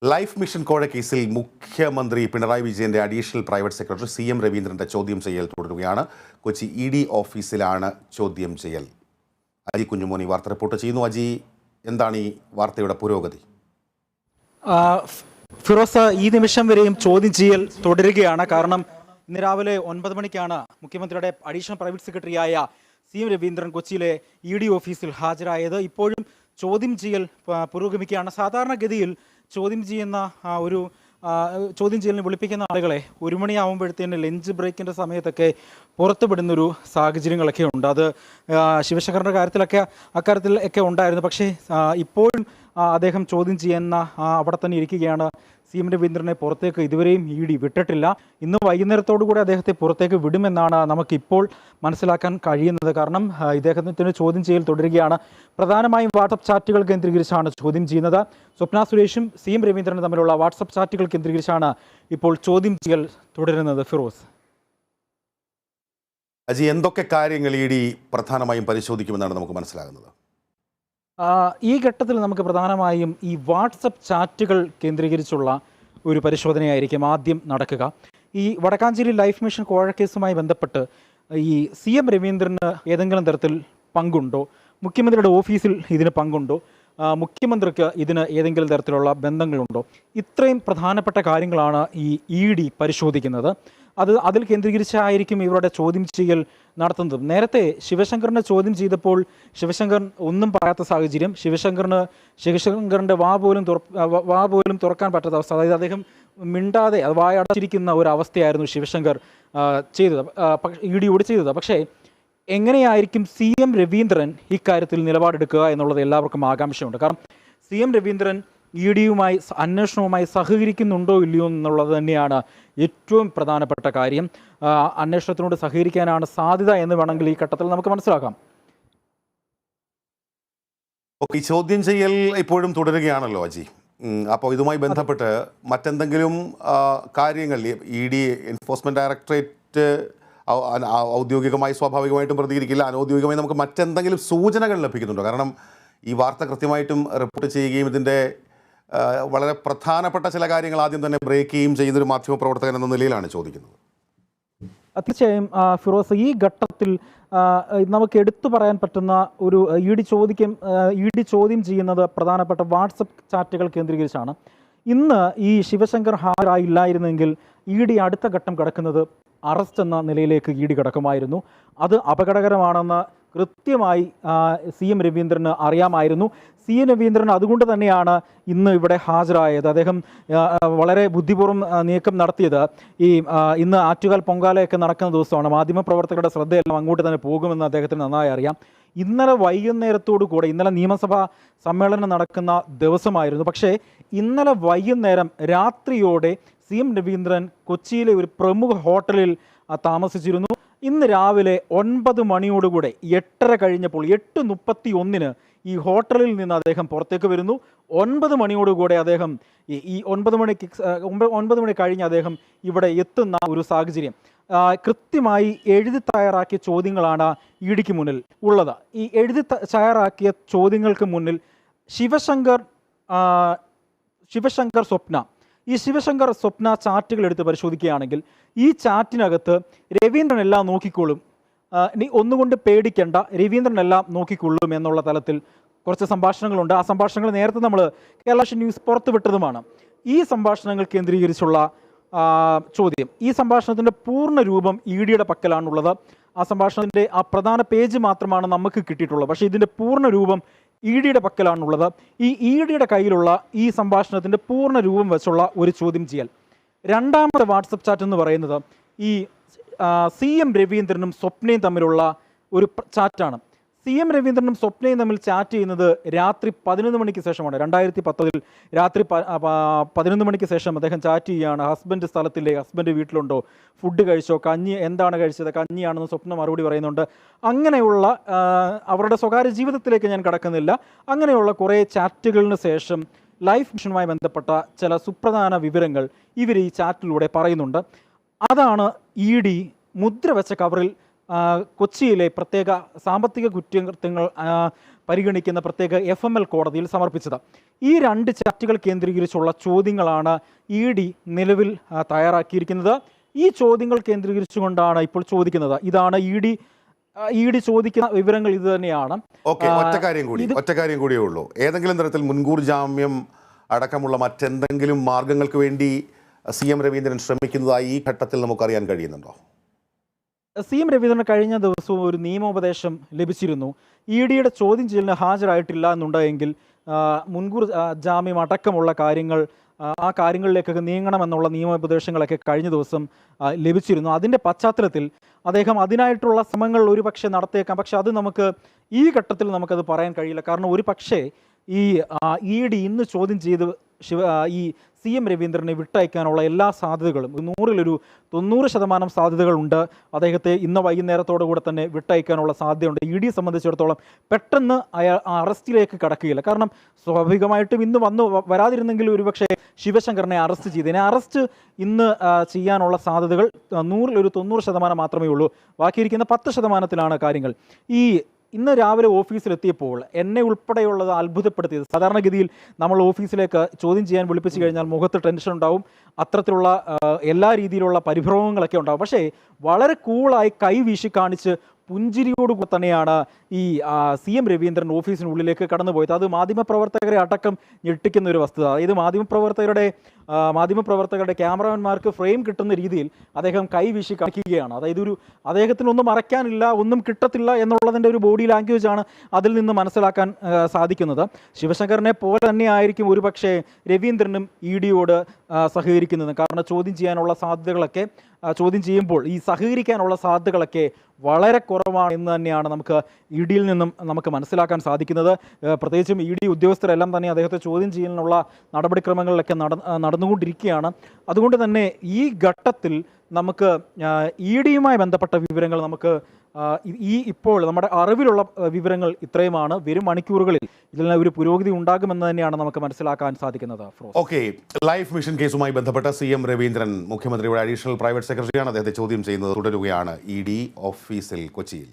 Life mission കോഴ കേസിൽ മുഖ്യമന്ത്രി പിണറായി വിജയന്റെ അഡീഷണൽ പ്രൈവറ്റ് സെക്രട്ടറി CM രവീന്ദ്രന്റെ ചോദ്യം ചെയ്യൽ തുടരുകയാണ്. കൊച്ചി ED ഓഫീസിലാണ് ചോദ്യം ചെയ്യൽ. അജി കുഞ്ഞുമോനി വാർത്ത റിപ്പോർട്ട് ചെയ്യുന്നു. അജി, എന്താണ് ഈ വാർത്തയുടെ പുരോഗതി? ഫിറോസ്, ഈ നിമിഷം വരെയും ചോദ്യം ചെയ്യൽ തുടരുകയാണ്. കാരണം ഇന്ന് രാവിലെ 9 മണിക്കാണ് മുഖ്യമന്ത്രിയുടെ അഡീഷണൽ പ്രൈവറ്റ് സെക്രട്ടറിയായ CM രവീന്ദ്രൻ കൊച്ചിയിലെ ED ഓഫീസിൽ ഹാജരായത്. ഇപ്പോഴും ചോദ്യം ചെയ്യൽ പുരോഗമിക്കുകയാണ്. സാധാരണഗതിയിൽ ചോദ്യം ചെയ്യലിന് വിളിപ്പിക്കുന്ന ആളുകളെ 1 മണിയാകുമ്പോഴത്തേന് ലഞ്ച് ബ്രേക്കിൻ്റെ സമയത്തൊക്കെ പുറത്തുവിടുന്നൊരു സാഹചര്യങ്ങളൊക്കെ ഉണ്ട്. അത് ശിവശങ്കറിൻ്റെ അക്കാര്യത്തിലൊക്കെ ഉണ്ടായിരുന്നു. പക്ഷേ ഇപ്പോഴും അദ്ദേഹം ചോദ്യം ചെയ്യുന്ന അവിടെ തന്നെ ഇരിക്കുകയാണ്. CM രവീന്ദ്രനെ പുറത്തേക്ക് ഇതുവരെയും ED വിട്ടിട്ടില്ല. ഇന്ന് വൈകുന്നേരത്തോടു കൂടി അദ്ദേഹത്തെ പുറത്തേക്ക് വിടുമെന്നാണ് നമുക്കിപ്പോൾ മനസ്സിലാക്കാൻ കഴിയുന്നത്. കാരണം ഇദ്ദേഹത്തിന് ചോദ്യം ചെയ്യൽ തുടരുകയാണ്. പ്രധാനമായും വാട്സപ്പ് ചാറ്റുകൾ കേന്ദ്രീകരിച്ചാണ് ചോദ്യം ചെയ്യുന്നത്. സ്വപ്ന സുരേഷും CM രവീന്ദ്രനും തമ്മിലുള്ള വാട്സപ്പ് ചാറ്റുകൾ കേന്ദ്രീകരിച്ചാണ് ഇപ്പോൾ ചോദ്യം ചെയ്യൽ തുടരുന്നത്. ഫിറോസ്, അജി, എന്തൊക്കെ കാര്യങ്ങൾ ED പ്രധാനമായും പരിശോധിക്കുമെന്നാണ് നമുക്ക് മനസ്സിലാകുന്നത്? ഈ ഘട്ടത്തിൽ നമുക്ക് പ്രധാനമായും ഈ വാട്സപ്പ് ചാറ്റുകൾ കേന്ദ്രീകരിച്ചുള്ള ഒരു പരിശോധനയായിരിക്കും ആദ്യം നടക്കുക. ഈ വടക്കാഞ്ചേരി ലൈഫ് മിഷൻ കോഴക്കേസുമായി ബന്ധപ്പെട്ട് ഈ CM രവീന്ദ്രന് ഏതെങ്കിലും തരത്തിൽ പങ്കുണ്ടോ? മുഖ്യമന്ത്രിയുടെ ഓഫീസിൽ ഇതിന് പങ്കുണ്ടോ? മുഖ്യമന്ത്രിക്ക് ഇതിന് ഏതെങ്കിലും തരത്തിലുള്ള ബന്ധങ്ങളുണ്ടോ? ഇത്രയും പ്രധാനപ്പെട്ട കാര്യങ്ങളാണ് ഈ ED പരിശോധിക്കുന്നത്. അതിൽ കേന്ദ്രീകരിച്ചായിരിക്കും ഇവരുടെ ചോദ്യം ചെയ്യൽ നടത്തുന്നത്. നേരത്തെ ശിവശങ്കറിനെ ചോദ്യം ചെയ്തപ്പോൾ ശിവശങ്കർ ഒന്നും പറയാത്ത സാഹചര്യം, ശിവശങ്കറിൻ്റെ വാ പോലും തുറക്കാൻ പറ്റാത്ത അവസ്ഥ, അതായത് അദ്ദേഹം മിണ്ടാതെ വായടച്ചിരിക്കുന്ന ഒരു അവസ്ഥയായിരുന്നു ശിവശങ്കർ ചെയ്തത്, EDയോട് ചെയ്തത്. പക്ഷേ എങ്ങനെയായിരിക്കും CM രവീന്ദ്രൻ ഇക്കാര്യത്തിൽ നിലപാടെടുക്കുക എന്നുള്ളത് എല്ലാവർക്കും ആകാംക്ഷയുണ്ട്. കാരണം CM രവീന്ദ്രൻ EDയുമായി അന്വേഷണവുമായി സഹകരിക്കുന്നുണ്ടോ ഇല്ലയോ എന്നുള്ളത് തന്നെയാണ് ഏറ്റവും പ്രധാനപ്പെട്ട കാര്യം. അന്വേഷണത്തിനോട് സഹകരിക്കാനാണ് സാധ്യത എന്ന് വേണമെങ്കിൽ ഈ ഘട്ടത്തിൽ നമുക്ക് മനസ്സിലാക്കാം. ഈ ചോദ്യം ചെയ്യൽ ഇപ്പോഴും തുടരുകയാണല്ലോ അജി. അപ്പോൾ ഇതുമായി ബന്ധപ്പെട്ട് മറ്റെന്തെങ്കിലും കാര്യങ്ങൾ ED എൻഫോഴ്സ്മെന്റ് ഡയറക്ടറേറ്റ് ഔദ്യോഗികമായി സ്വാഭാവികമായിട്ടും പ്രതികരിക്കില്ല, അനൗദ്യോഗികമായി നമുക്ക് മറ്റെന്തെങ്കിലും സൂചനകൾ ലഭിക്കുന്നുണ്ടോ? കാരണം ഈ വാർത്ത കൃത്യമായിട്ടും റിപ്പോർട്ട് ചെയ്യുകയും ഇതിൻ്റെ വളരെ പ്രധാനപ്പെട്ട ചില കാര്യങ്ങൾ ആദ്യം തന്നെ ബ്രേക്ക് ചെയ്യുകയും ചെയ്യുന്നൊരു മാധ്യമപ്രവർത്തകൻ എന്ന നിലയിലാണ് ചോദിക്കുന്നത്. തീർച്ചയായും ഫിറോസ്, ഈ ഘട്ടത്തിൽ നമുക്ക് എടുത്തു പറയാൻ പറ്റുന്ന ഒരു ED ചോദ്യം ചെയ്യുന്നത് പ്രധാനപ്പെട്ട വാട്സപ്പ് ചാറ്റുകൾ കേന്ദ്രീകരിച്ചാണ്. ഇന്ന് ഈ ശിവശങ്കർ ഹാജരായില്ലായിരുന്നെങ്കിൽ ED അടുത്ത ഘട്ടം കടക്കുന്നത് അറസ്റ്റ് എന്ന നിലയിലേക്ക് ED കടക്കുമായിരുന്നു. അത് അപകടകരമാണെന്ന് കൃത്യമായി CM രവീന്ദ്രന് അറിയാമായിരുന്നു. CM രവീന്ദ്രൻ അതുകൊണ്ട് തന്നെയാണ് ഇന്ന് ഇവിടെ ഹാജരായത്. അദ്ദേഹം വളരെ ബുദ്ധിപൂർവ്വം നീക്കം നടത്തിയത് ഇന്ന് ആറ്റുകാൽ പൊങ്കാലയൊക്കെ നടക്കുന്ന ദിവസമാണ്. മാധ്യമപ്രവർത്തകരുടെ ശ്രദ്ധയെല്ലാം അങ്ങോട്ട് തന്നെ പോകുമെന്ന് അദ്ദേഹത്തിന് നന്നായി അറിയാം. ഇന്നലെ വൈകുന്നേരത്തോടു കൂടെ, ഇന്നലെ നിയമസഭാ സമ്മേളനം നടക്കുന്ന ദിവസമായിരുന്നു. പക്ഷേ ഇന്നലെ വൈകുന്നേരം രാത്രിയോടെ CM രവീന്ദ്രൻ കൊച്ചിയിലെ ഒരു പ്രമുഖ ഹോട്ടലിൽ താമസിച്ചിരുന്നു. ഇന്ന് രാവിലെ 9 മണിയോടുകൂടെ 8:30 കഴിഞ്ഞപ്പോൾ 8:31 ഈ ഹോട്ടലിൽ നിന്ന് അദ്ദേഹം പുറത്തേക്ക് വരുന്നു. 9 മണിയോടുകൂടെ അദ്ദേഹം ഈ 9 മണി കഴിഞ്ഞ് അദ്ദേഹം ഇവിടെ എത്തുന്ന ഒരു സാഹചര്യം. കൃത്യമായി എഴുതി തയ്യാറാക്കിയ ചോദ്യങ്ങളാണ് EDക്ക് മുന്നിൽ ഉള്ളത്. ഈ എഴുതി തയ്യാറാക്കിയ ചോദ്യങ്ങൾക്ക് മുന്നിൽ ശിവശങ്കർ സ്വപ്ന ചാറ്റുകൾ എടുത്ത് പരിശോധിക്കുകയാണെങ്കിൽ ഈ ചാറ്റിനകത്ത് രവീന്ദ്രൻ എല്ലാം നോക്കിക്കൊള്ളും, നീ ഒന്നുകൊണ്ട് പേടിക്കേണ്ട, രവീന്ദ്രൻ എല്ലാം നോക്കിക്കൊള്ളും എന്നുള്ള തലത്തിൽ കുറച്ച് സംഭാഷണങ്ങളുണ്ട്. ആ സംഭാഷണങ്ങൾ നേരത്തെ നമ്മൾ കേരള ന്യൂസ് പുറത്തുവിട്ടതുമാണ്. ഈ സംഭാഷണങ്ങൾ കേന്ദ്രീകരിച്ചുള്ള ചോദ്യം, ഈ സംഭാഷണത്തിൻ്റെ പൂർണ്ണ രൂപം EDയുടെ പക്കലാണുള്ളത്. ആ സംഭാഷണത്തിൻ്റെ ആ പ്രധാന പേജ് മാത്രമാണ് നമുക്ക് കിട്ടിയിട്ടുള്ളത്. പക്ഷേ ഇതിൻ്റെ പൂർണ്ണ രൂപം EDയുടെ പക്കലാണുള്ളത്. ഈ EDയുടെ കയ്യിലുള്ള ഈ സംഭാഷണത്തിൻ്റെ പൂർണ്ണ രൂപം വെച്ചുള്ള ഒരു ചോദ്യം ചെയ്യൽ. രണ്ടാമത്തെ വാട്സപ്പ് ചാറ്റ് എന്ന് പറയുന്നത് ഈ CM രവീന്ദ്രനും സ്വപ്നയും തമ്മിലുള്ള ഒരു ചാറ്റാണ്. CM രവീന്ദ്രനും സ്വപ്നയും തമ്മിൽ ചാറ്റ് ചെയ്യുന്നത് രാത്രി 11 മണിക്ക് ശേഷമാണ്. 2019 രാത്രി 11 മണിക്ക് ശേഷം അദ്ദേഹം ചാറ്റ് ചെയ്യുകയാണ്. ഹസ്ബൻഡ് സ്ഥലത്തില്ലേ, ഹസ്ബൻഡ് വീട്ടിലുണ്ടോ, ഫുഡ് കഴിച്ചോ, കഞ്ഞി എന്താണ് കഴിച്ചത്, കഞ്ഞിയാണെന്ന് സ്വപ്ന മറുപടി പറയുന്നുണ്ട്. അങ്ങനെയുള്ള അവരുടെ സ്വകാര്യ ജീവിതത്തിലേക്ക് ഞാൻ കടക്കുന്നില്ല. അങ്ങനെയുള്ള കുറേ ചാറ്റുകളിന് ശേഷം ലൈഫ് മിഷനുമായി ബന്ധപ്പെട്ട ചില സുപ്രധാന വിവരങ്ങൾ ഇവർ ഈ ചാറ്റിലൂടെ പറയുന്നുണ്ട്. അതാണ് ED മുദ്ര വെച്ച കവറിൽ കൊച്ചിയിലെ പ്രത്യേക സാമ്പത്തിക കുറ്റകൃത്യങ്ങൾ പരിഗണിക്കുന്ന പ്രത്യേക FML കോടതിയിൽ സമർപ്പിച്ചത്. ഈ 2 ചാറ്റുകൾ കേന്ദ്രീകരിച്ചുള്ള ചോദ്യങ്ങളാണ് ED നിലവിൽ തയ്യാറാക്കിയിരിക്കുന്നത്. ഈ ചോദ്യങ്ങൾ കേന്ദ്രീകരിച്ചുകൊണ്ടാണ് ഇപ്പോൾ ചോദിക്കുന്നത്. ഇതാണ് ED ചോദിക്കുന്ന വിവരങ്ങൾ ഇത് തന്നെയാണ്. ഒറ്റ കാര്യം കൂടിയേ ഉള്ളൂ. ഏതെങ്കിലും തരത്തിൽ മുൻകൂർ ജാമ്യം അടക്കമുള്ള മറ്റെന്തെങ്കിലും മാർഗങ്ങൾക്ക് വേണ്ടി CM രവീന്ദ്രൻ ശ്രമിക്കുന്നതായി ഈ ഘട്ടത്തിൽ നമുക്കറിയാൻ കഴിയുന്നുണ്ടോ? CM രവീന്ദ്രൻ കഴിഞ്ഞ ദിവസവും ഒരു നിയമോപദേശം ലഭിച്ചിരുന്നു. EDയുടെ ചോദ്യം ചെയ്യലിന് ഹാജരായിട്ടില്ല എന്നുണ്ടെങ്കിൽ മുൻകൂർ ജാമ്യം അടക്കമുള്ള കാര്യങ്ങൾ ആ കാര്യങ്ങളിലേക്കൊക്കെ നീങ്ങണമെന്നുള്ള നിയമോപദേശങ്ങളൊക്കെ കഴിഞ്ഞ ദിവസം ലഭിച്ചിരുന്നു. അതിൻ്റെ പശ്ചാത്തലത്തിൽ അദ്ദേഹം അതിനായിട്ടുള്ള ശ്രമങ്ങൾ ഒരു പക്ഷേ നടത്തിയേക്കാം. പക്ഷെ അത് നമുക്ക് ഈ ഘട്ടത്തിൽ നമുക്കത് പറയാൻ കഴിയില്ല. കാരണം ഒരു പക്ഷേ ഈ ED ഇന്ന് ചോദ്യം ചെയ്ത് ഈ CM രവീന്ദ്രനെ വിട്ടയക്കാനുള്ള എല്ലാ സാധ്യതകളും 100-ൽ 90% സാധ്യതകളുണ്ട്. അദ്ദേഹത്തെ ഇന്ന് വൈകുന്നേരത്തോടു കൂടെ തന്നെ വിട്ടയക്കാനുള്ള സാധ്യതയുണ്ട്. ED സംബന്ധിച്ചിടത്തോളം പെട്ടെന്ന് അറസ്റ്റിലേക്ക് കടക്കുകയില്ല. കാരണം സ്വാഭാവികമായിട്ടും ഇന്ന് വരാതിരുന്നെങ്കിൽ ഒരുപക്ഷെ ശിവശങ്കറിനെ അറസ്റ്റ് ചെയ്തതിനെ അറസ്റ്റ് ഇന്ന് ചെയ്യാനുള്ള സാധ്യതകൾ 100-ൽ 90% മാത്രമേ ഉള്ളൂ. ബാക്കിയിരിക്കുന്ന 10%-ത്തിലാണ് കാര്യങ്ങൾ. ഇന്ന് രാവിലെ ഓഫീസിലെത്തിയപ്പോൾ എന്നെ ഉൾപ്പെടെയുള്ളത് അത്ഭുതപ്പെടുത്തിയത്, സാധാരണഗതിയിൽ നമ്മൾ ഓഫീസിലേക്ക് ചോദ്യം ചെയ്യാൻ വിളിപ്പിച്ചു കഴിഞ്ഞാൽ മുഖത്ത് ടെൻഷൻ ഉണ്ടാവും, അത്തരത്തിലുള്ള എല്ലാ രീതിയിലുള്ള പരിഭ്രമങ്ങളൊക്കെ ഉണ്ടാവും. പക്ഷേ വളരെ കൂളായി കൈ വീശി കാണിച്ച് പുഞ്ചിരിയോടുകൂടി തന്നെയാണ് ഈ CM രവീന്ദ്രൻ ഓഫീസിനുള്ളിലേക്ക് കടന്നുപോയത്. അത് മാധ്യമപ്രവർത്തകരെ അടക്കം ഞെട്ടിക്കുന്ന ഒരു വസ്തുത. അതായത് മാധ്യമപ്രവർത്തകരുടെ ക്യാമറാമാൻമാർക്ക് ഫ്രെയിം കിട്ടുന്ന രീതിയിൽ അദ്ദേഹം കൈ വീശി കാണിക്കുകയാണ്. അതായത് അദ്ദേഹത്തിനൊന്നും മറയ്ക്കാനില്ല, ഒന്നും കിട്ടത്തില്ല എന്നുള്ളതിൻ്റെ ഒരു ബോഡി ലാംഗ്വേജാണ് അതിൽ നിന്ന് മനസ്സിലാക്കാൻ സാധിക്കുന്നത്. ശിവശങ്കറിനെ പോലെ തന്നെ ആയിരിക്കും ഒരുപക്ഷെ രവീന്ദ്രനും EDയോട് സഹകരിക്കുന്നത്. കാരണം ചോദ്യം ചെയ്യുമ്പോൾ ഈ സഹകരിക്കാനുള്ള സാധ്യതകളൊക്കെ വളരെ കുറവാണ് എന്ന് തന്നെയാണ് നമുക്ക് EDയിൽ നിന്നും നമുക്ക് മനസ്സിലാക്കാൻ സാധിക്കുന്നത്. പ്രത്യേകിച്ചും ED ഉദ്യോഗസ്ഥരെല്ലാം തന്നെ അദ്ദേഹത്തെ ചോദ്യം ചെയ്യാനുള്ള നടപടിക്രമങ്ങളിലൊക്കെ നടന്നുകൊണ്ടിരിക്കുകയാണ്. അതുകൊണ്ട് തന്നെ ഈ ഘട്ടത്തിൽ നമുക്ക് EDയുമായി ബന്ധപ്പെട്ട വിവരങ്ങൾ നമുക്ക് ഇപ്പോൾ നമ്മുടെ അറിവിലുള്ള വിവരങ്ങൾ ഇത്രയുമാണ്. വരും മണിക്കൂറുകളിൽ ഇതിൽ ഒരു പുരോഗതി ഉണ്ടാകുമെന്ന് തന്നെയാണ് നമുക്ക് മനസ്സിലാക്കാൻ സാധിക്കുന്നത്. ഓക്കെ, ലൈഫ് മിഷൻ കേസുമായി ബന്ധപ്പെട്ട CM രവീന്ദ്രൻ മുഖ്യമന്ത്രിയുടെ അഡീഷണൽ പ്രൈവറ്റ് സെക്രട്ടറിയാണ്. അദ്ദേഹത്തെ ചോദ്യം ചെയ്യുന്നത് തുടരുകയാണ് ED ഓഫീസിൽ കൊച്ചിയിൽ.